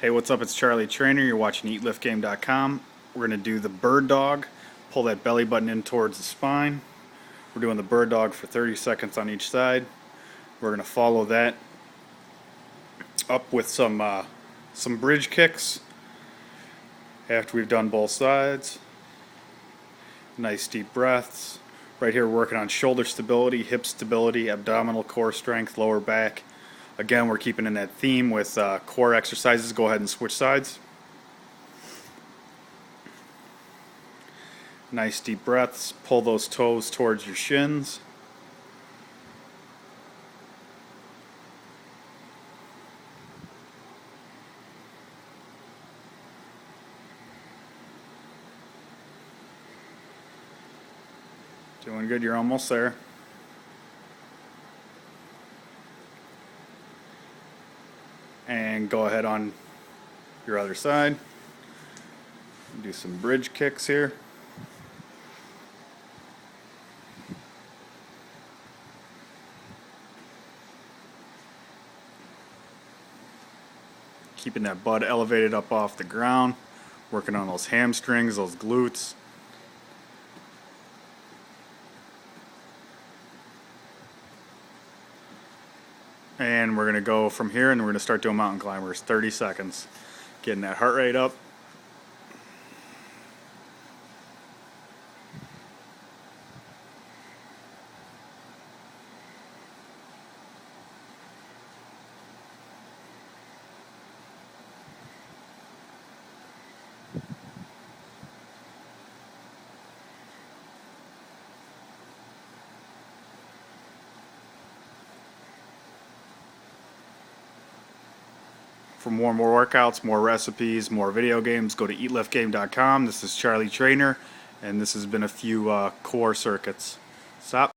Hey, what's up? It's Charlie Trainer. You're watching EatLiftGame.com. We're going to do the bird dog. Pull that belly button in towards the spine. We're doing the bird dog for 30 seconds on each side. We're going to follow that up with some bridge kicks after we've done both sides. Nice deep breaths. Right here, we're working on shoulder stability, hip stability, abdominal core strength, lower back. Again, we're keeping in that theme with core exercises. Go ahead and switch sides. Nice deep breaths. Pull those toes towards your shins. Doing good. You're almost there. And go ahead on your other side. Do some bridge kicks here. Keeping that butt elevated up off the ground. Working on those hamstrings, those glutes. And we're going to go from here and we're going to start doing mountain climbers. 30 seconds. Getting that heart rate up. For more workouts, more recipes, more video games, go to eatliftgame.com. This is Charlie Trainer, and this has been a few core circuits. Stop.